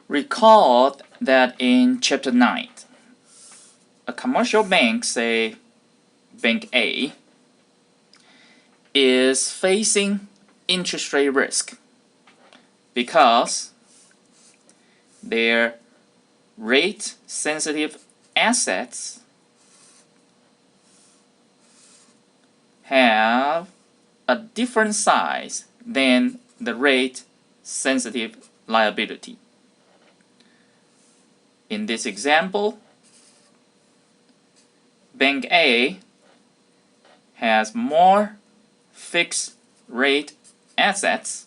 Recall that in Chapter 9, a commercial bank, say Bank A, is facing interest rate risk because their rate-sensitive assets have a different size than the rate-sensitive liability. In this example, Bank A has more fixed rate assets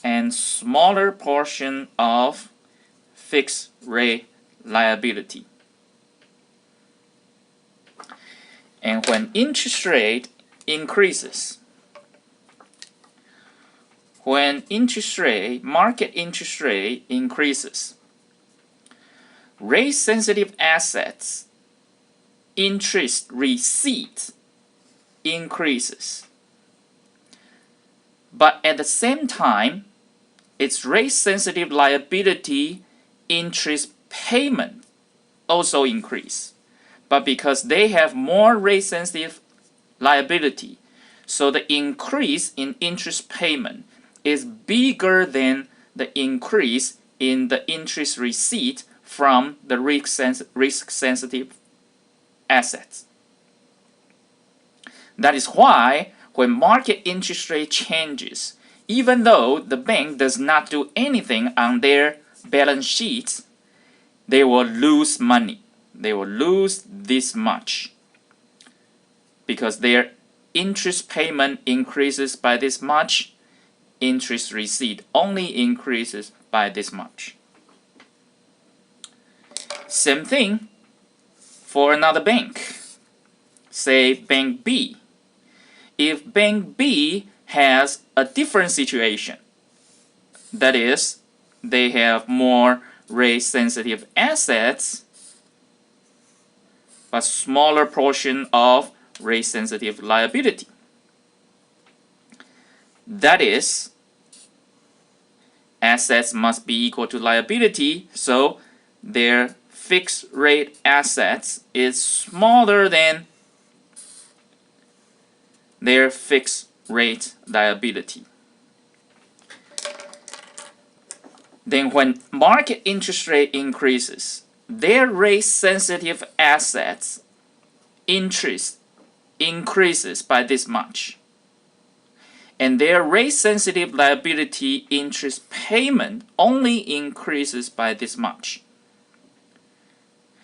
and smaller portion of fixed rate liability. And when interest rate increases, market interest rate increases, rate-sensitive assets interest receipt increases. But at the same time, its rate-sensitive liability interest payment also increase. But because they have more rate-sensitive liability, so the increase in interest payment is bigger than the increase in the interest receipt from the risk-sensitive assets. That is why when market interest rate changes, even though the bank does not do anything on their balance sheets, they will lose money. They will lose this much because their interest payment increases by this much, interest receipt only increases by this much. Same thing for another bank, say Bank B. If Bank B has a different situation, that is, they have more rate-sensitive assets, but smaller portion of rate-sensitive liability. That is, assets must be equal to liability, so their fixed rate assets is smaller than their fixed rate liability. Then when market interest rate increases, their rate-sensitive assets interest increases by this much, and their rate-sensitive liability interest payment only increases by this much.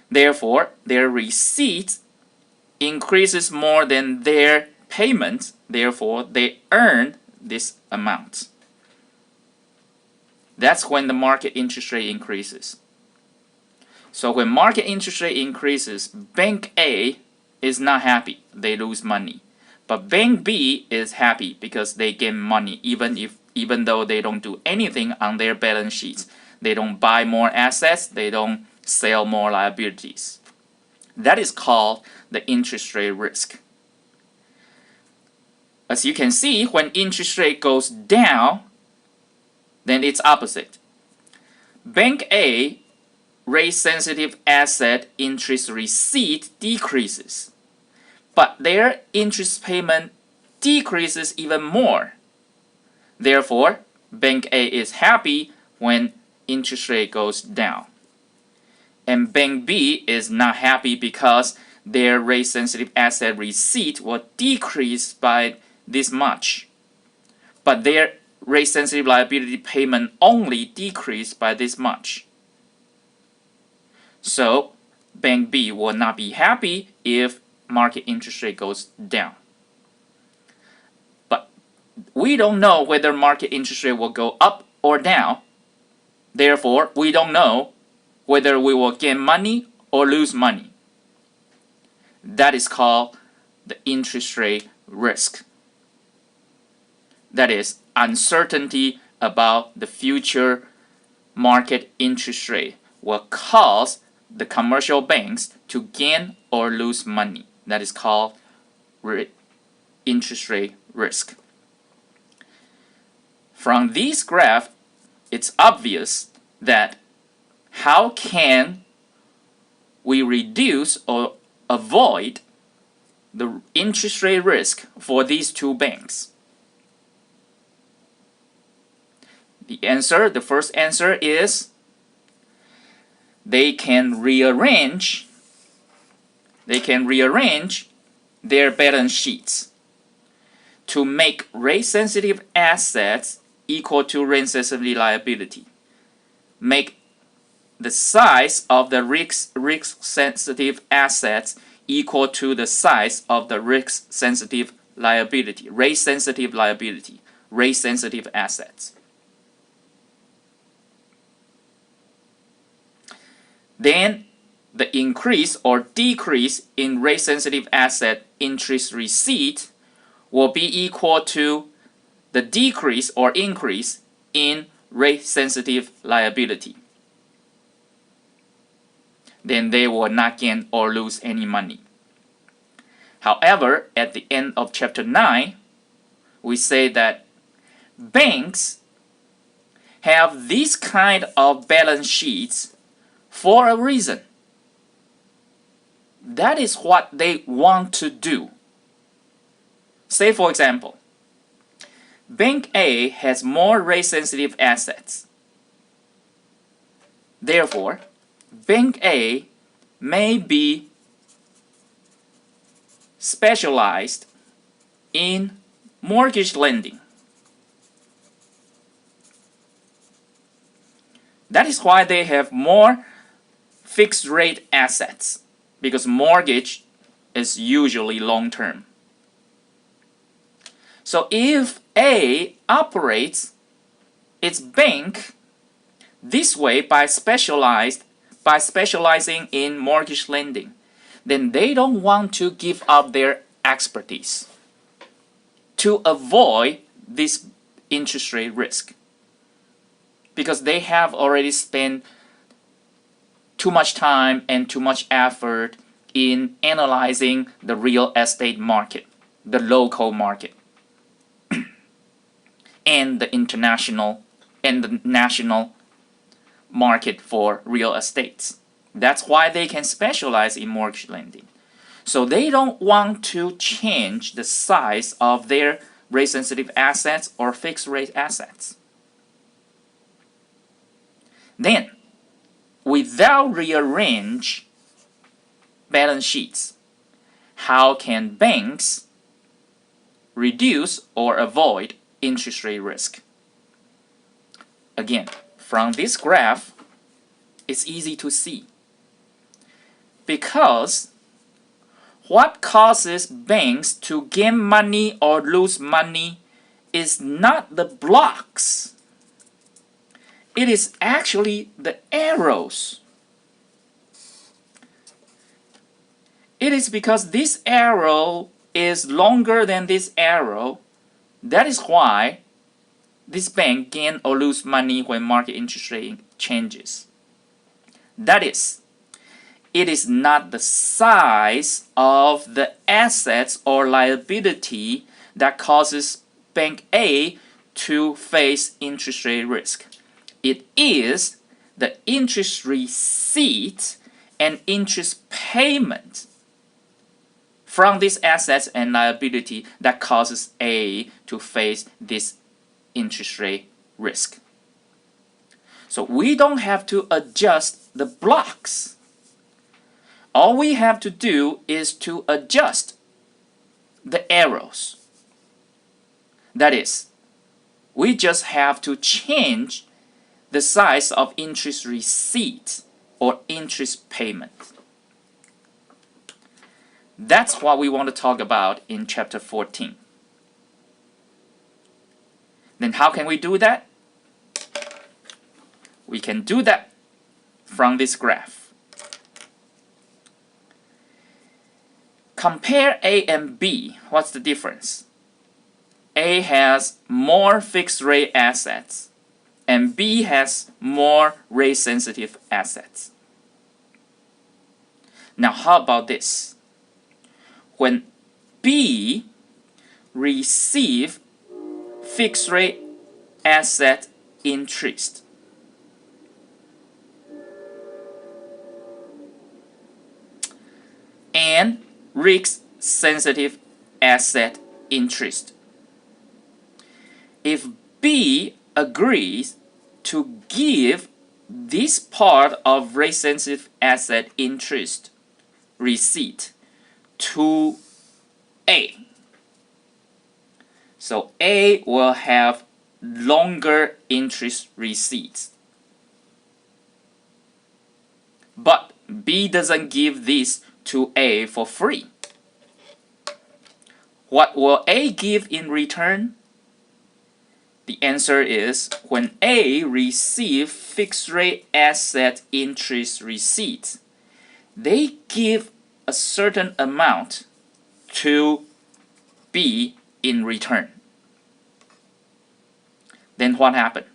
Therefore, their receipt increases more than their payment, therefore they earn this amount. That's when the market interest rate increases. So when market interest rate increases, Bank A is not happy, they lose money. But Bank B is happy because they gain money even though they don't do anything on their balance sheets. They don't buy more assets, they don't sell more liabilities. That is called the interest rate risk. As you can see, when interest rate goes down, then it's opposite. Bank A rate-sensitive asset interest receipt decreases, but their interest payment decreases even more. Therefore, Bank A is happy when interest rate goes down. And Bank B is not happy because their rate-sensitive asset receipt will decrease by this much, but their rate-sensitive liability payment only decrease by this much. So Bank B will not be happy if market interest rate goes down. But we don't know whether market interest rate will go up or down. Therefore, we don't know whether we will gain money or lose money. That is called the interest rate risk. That is, uncertainty about the future market interest rate will cause the commercial banks to gain or lose money. That is called interest rate risk. From this graph, it's obvious that how can we reduce or avoid the interest rate risk for these two banks? The first answer is they can rearrange their balance sheets to make rate-sensitive assets equal to rate-sensitive liability. Make the size of the risk-sensitive assets equal to the size of the risk-sensitive liability, rate-sensitive liability, rate-sensitive assets. Then the increase or decrease in rate-sensitive asset interest receipt will be equal to the decrease or increase in rate-sensitive liability. Then they will not gain or lose any money. However, at the end of chapter 9, we say that banks have this kind of balance sheets for a reason. That is what they want to do. Say, for example, Bank A has more rate-sensitive assets. Therefore, Bank A may be specialized in mortgage lending. That is why they have more fixed rate assets, because mortgage is usually long term. So if A operates its bank this way by specializing in mortgage lending, then they don't want to give up their expertise to avoid this interest rate risk, because they have already spent too much time and too much effort in analyzing the real estate market, the local market, and the international and the national market for real estates. That's why they can specialize in mortgage lending. So they don't want to change the size of their rate-sensitive assets or fixed-rate assets. Then, without rearrange balance sheets, how can banks reduce or avoid interest rate risk? Again, from this graph, it's easy to see. Because what causes banks to gain money or lose money is not the blocks. It is actually the arrows. It is because this arrow is longer than this arrow. That is why this bank gain or lose money when market interest rate changes. That is, it is not the size of the assets or liability that causes Bank A to face interest rate risk. It is the interest receipt and interest payment from these assets and liability that causes A to face this interest rate risk. So we don't have to adjust the blocks. All we have to do is to adjust the arrows. That is, we just have to change the size of interest receipt or interest payment. That's what we want to talk about in chapter 14. Then how can we do that? We can do that from this graph. Compare A and B. What's the difference? A has more fixed rate assets and B has more rate sensitive assets. Now how about this? When B receive fixed rate asset interest, and risk-sensitive asset interest. If B agrees to give this part of rate-sensitive asset interest receipt to A, so A will have longer interest receipts. But B doesn't give this to A for free. What will A give in return? The answer is when A receives fixed rate asset interest receipts, they give a certain amount to B in return. Then what happened?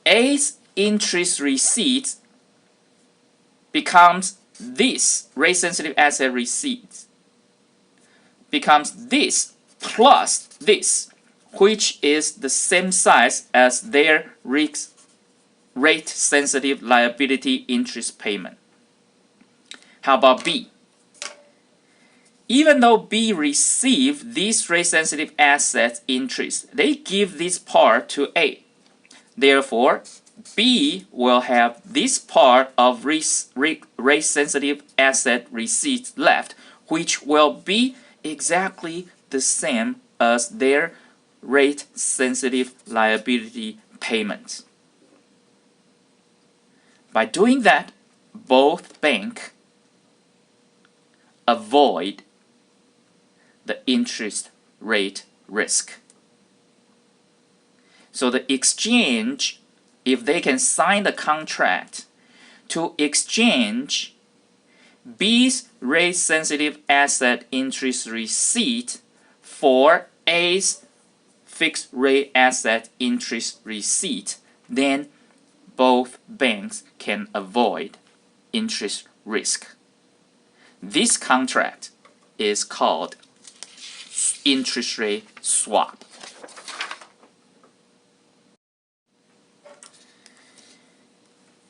A's interest receipts becomes this rate-sensitive asset receipts becomes this plus this, which is the same size as their rate-sensitive liability interest payment. How about B? Even though B received this rate-sensitive asset interest, they give this part to A. Therefore, B will have this part of rate-sensitive asset receipts left, which will be exactly the same as their rate-sensitive liability payments. By doing that, both banks avoid the interest rate risk. So the exchange, if they can sign the contract to exchange B's rate-sensitive asset interest receipt for A's fixed rate asset interest receipt, then both banks can avoid interest risk. This contract is called interest rate swap.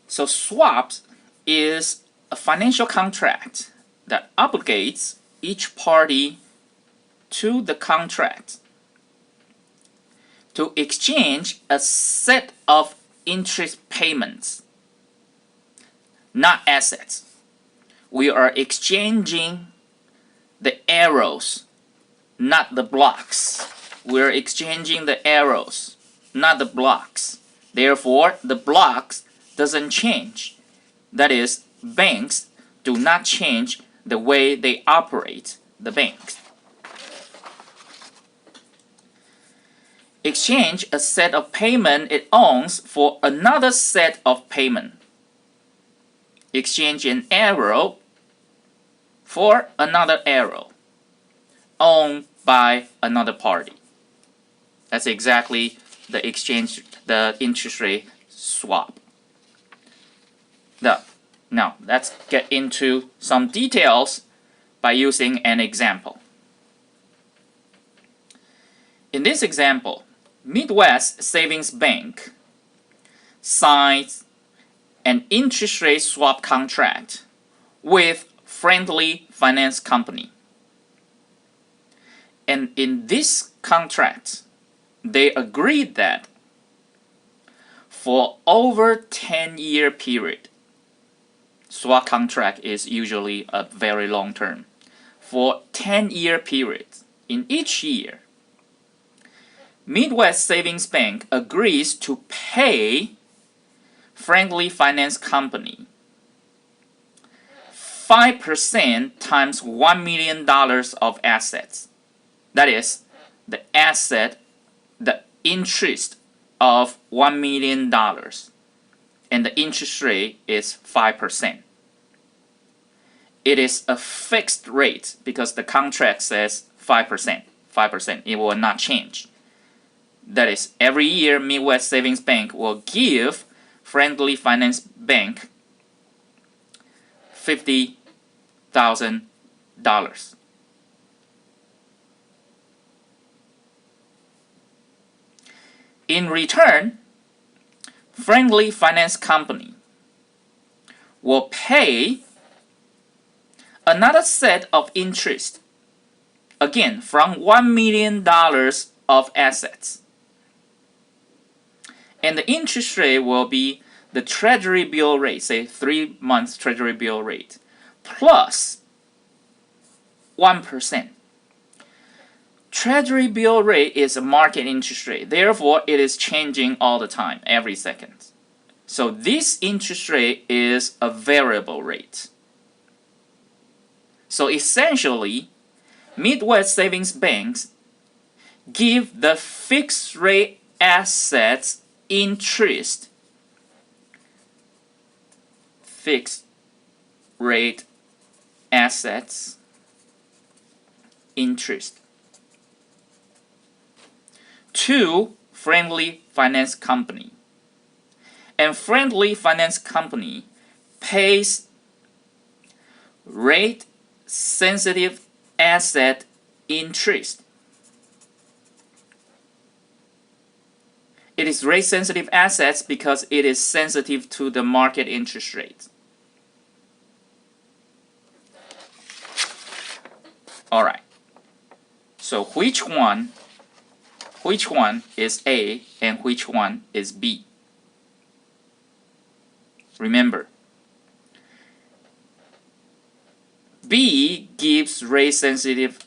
So swaps is a financial contract that obligates each party to the contract to exchange a set of interest payments, not assets. We are exchanging the arrows, not the blocks. We're exchanging the arrows, not the blocks. Therefore, the blocks doesn't change. That is, banks do not change the way they operate the banks. Exchange a set of payment it owns for another set of payment. Exchange an arrow for another arrow owned by another party. That's exactly the exchange, the interest rate swap. Now, let's get into some details by using an example. In this example, Midwest Savings Bank signs an interest rate swap contract with Friendly Finance Company. And in this contract, they agreed that for over 10-year period, swap contract is usually a very long term. For 10-year periods, in each year, Midwest Savings Bank agrees to pay Friendly Finance Company 5% times $1 million of assets. That is, the asset, the interest of $1 million, and the interest rate is 5%. It is a fixed rate because the contract says 5%. 5%. It will not change. That is, every year Midwest Savings Bank will give Friendly Finance Bank $50,000. In return, Friendly Finance Company will pay another set of interest, again from $1 million of assets. And the interest rate will be the treasury bill rate, say 3 months treasury bill rate, plus 1%. Treasury bill rate is a market interest rate, therefore it is changing all the time, every second. So this interest rate is a variable rate. So essentially, Midwest Savings Banks give the fixed rate assets interest, fixed rate assets interest to Friendly Finance Company. And Friendly Finance Company pays rate sensitive asset interest. It is rate sensitive assets because it is sensitive to the market interest rate. Alright. So which one is A and which one is B? Remember, B gives rate sensitive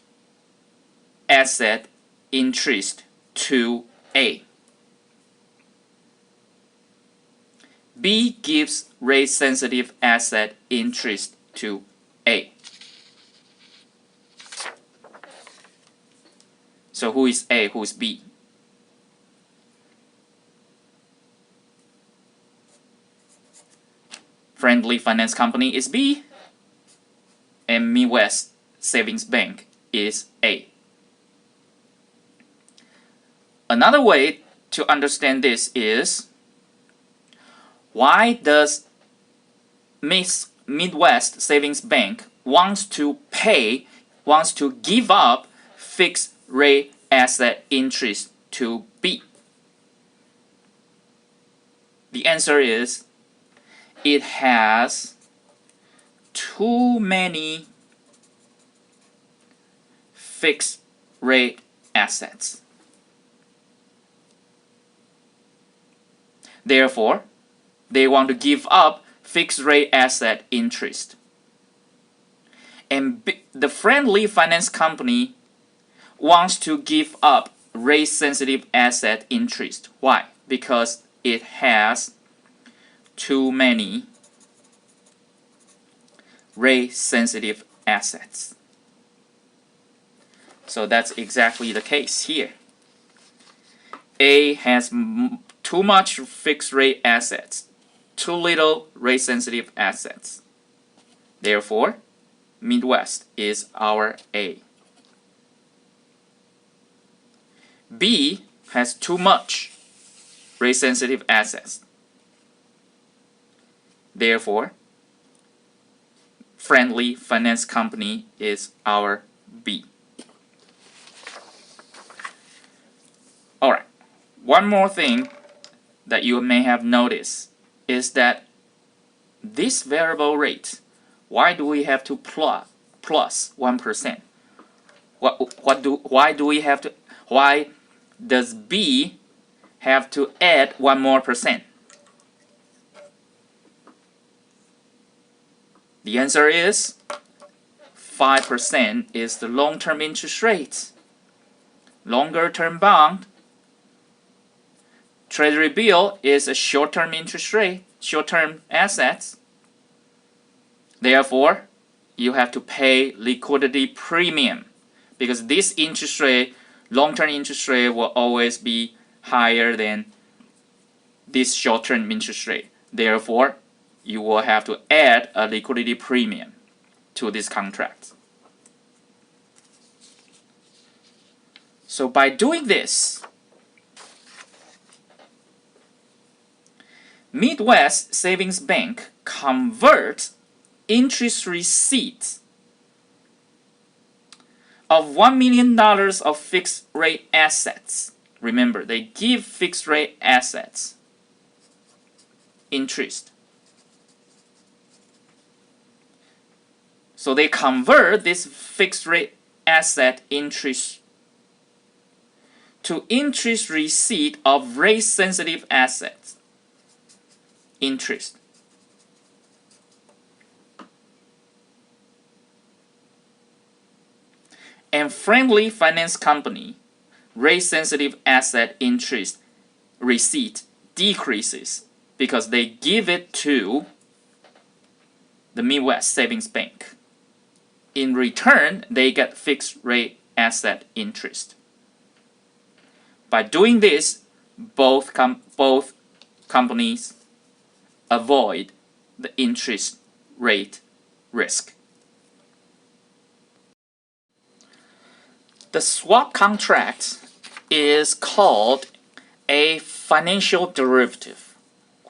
asset interest to A. B gives rate sensitive asset interest to A. So who is A, who is B? Friendly Finance Company is B, and Midwest Savings Bank is A. Another way to understand this is, why does Midwest Savings Bank wants to give up fixed rate asset interest to B? The answer is, it has too many fixed rate assets. Therefore, they want to give up fixed rate asset interest. And the Friendly Finance Company wants to give up rate sensitive asset interest. Why? Because it has too many rate sensitive assets. So that's exactly the case here. A has too much fixed rate assets, too little rate sensitive assets. Therefore, Midwest is our A. B has too much rate sensitive assets. Therefore, Friendly Finance Company is our B. Alright, one more thing that you may have noticed is that this variable rate, why do we have to plus 1%? Why does B have to add 1 more %? The answer is 5% is the long-term interest rate. Longer-term bond, treasury bill is a short-term interest rate, short-term assets. Therefore, you have to pay liquidity premium because this interest rate, long-term interest rate, will always be higher than this short-term interest rate. Therefore, you will have to add a liquidity premium to this contract. So by doing this, Midwest Savings Bank converts interest receipts of $1 million of fixed rate assets. Remember, they give fixed rate assets interest So they convert this fixed rate asset interest to interest receipt of rate sensitive assets interest. And friendly finance company rate sensitive asset interest receipt decreases because they give it to the Midwest Savings Bank. In return, they get fixed rate asset interest. By doing this, both companies avoid the interest rate risk. The swap contract is called a financial derivative,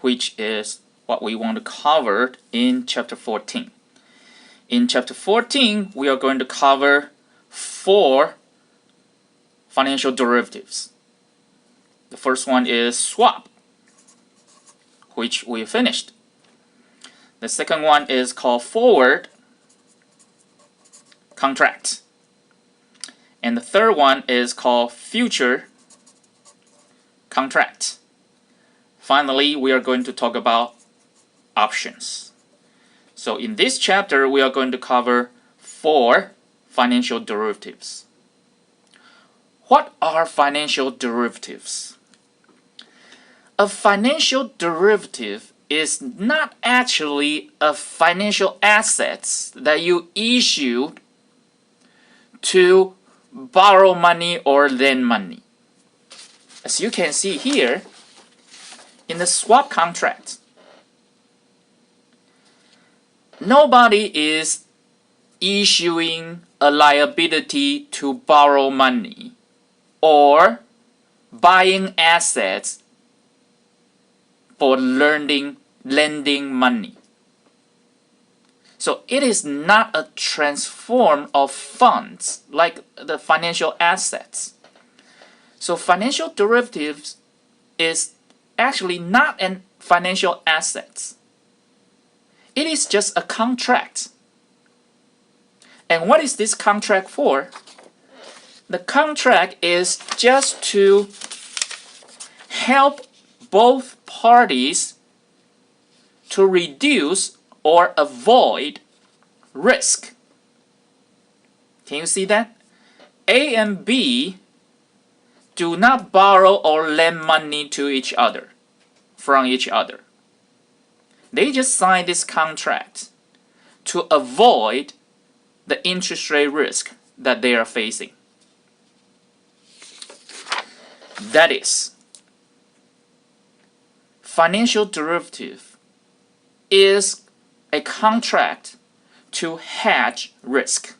which is what we want to cover in Chapter 14. In Chapter 14, we are going to cover 4 financial derivatives. The first one is swap, which we finished. The second one is called forward contract. And the third one is called future contract. Finally, we are going to talk about options. So in this chapter, we are going to cover 4 financial derivatives. What are financial derivatives? A financial derivative is not actually a financial assets that you issue to borrow money or lend money. As you can see here, in the swap contract, nobody is issuing a liability to borrow money or buying assets for lending money. So it is not a transform of funds like the financial assets. So financial derivatives is actually not an financial assets. It is just a contract. And what is this contract for? The contract is just to help both parties to reduce or avoid risk. Can you see that? A and B do not borrow or lend money to each other, from each other. They just sign this contract to avoid the interest rate risk that they are facing. That is, financial derivative is a contract to hedge risk.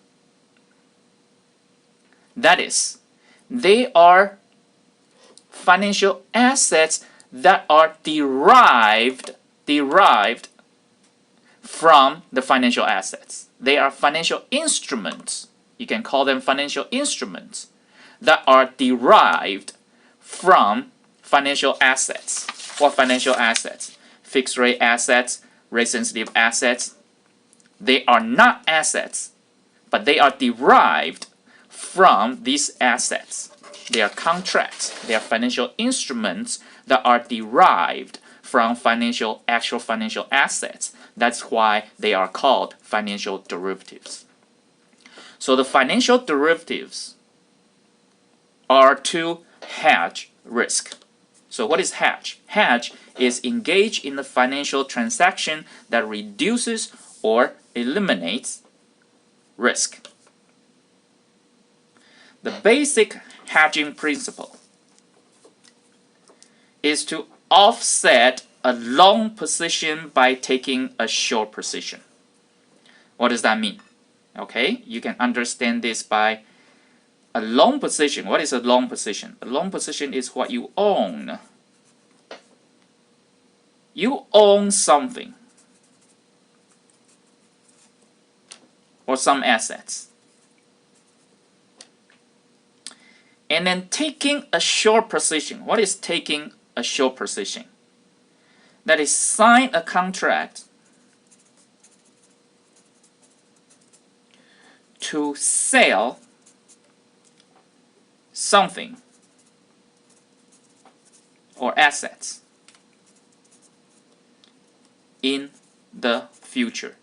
That is, they are financial assets that are derived from the financial assets. They are financial instruments. You can call them financial instruments that are derived from financial assets. What financial assets? Fixed rate assets, rate sensitive assets. They are not assets, but they are derived from these assets. They are contracts. They are financial instruments that are derived from actual financial assets. That's why they are called financial derivatives. So the financial derivatives are to hedge risk. So what is hedge? Hedge is engage in a financial transaction that reduces or eliminates risk. The basic hedging principle is to offset a long position by taking a short position. What does that mean? Okay, you can understand this by a long position. What is a long position? A long position is what you own. You own something or some assets. And then taking a short position. What is taking a short position? That is sign a contract to sell something or assets in the future.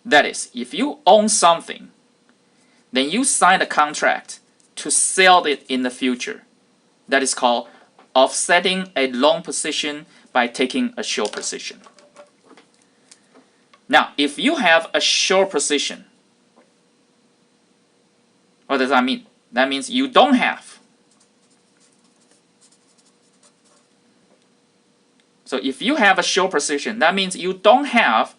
That is, if you own something, then you sign a contract to sell it in the future. That is called offsetting a long position by taking a short position. Now, if you have a short position, what does that mean? That means you don't have. So if you have a short position, that means you don't have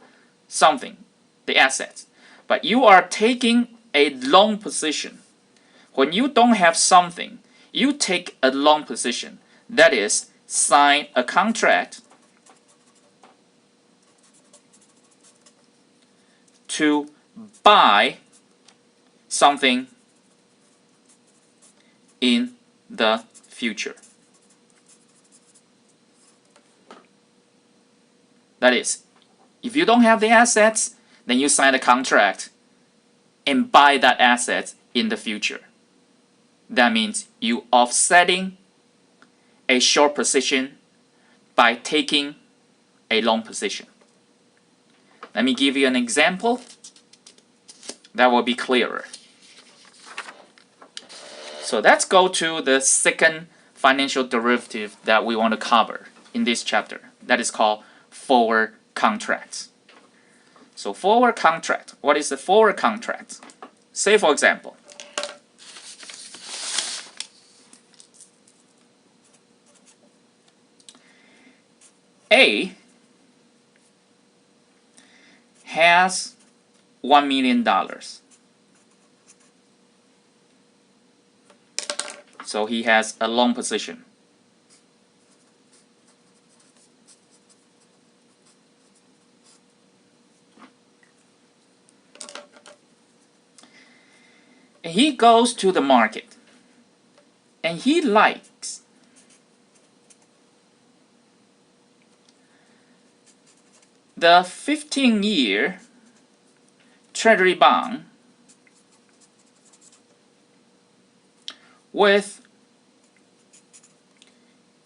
something, the assets, but you are taking a long position. When you don't have something, you take a long position. That is, sign a contract to buy something in the future. That is, if you don't have the assets, then you sign a contract and buy that asset in the future. That means you offsetting a short position by taking a long position. Let me give you an example that will be clearer. So let's go to the second financial derivative that we want to cover in this chapter. That is called forward contracts. So forward contract, what is a forward contract? Say for example, A has $1 million. So he has a long position. And he goes to the market and he likes the 15-year Treasury bond with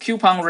coupon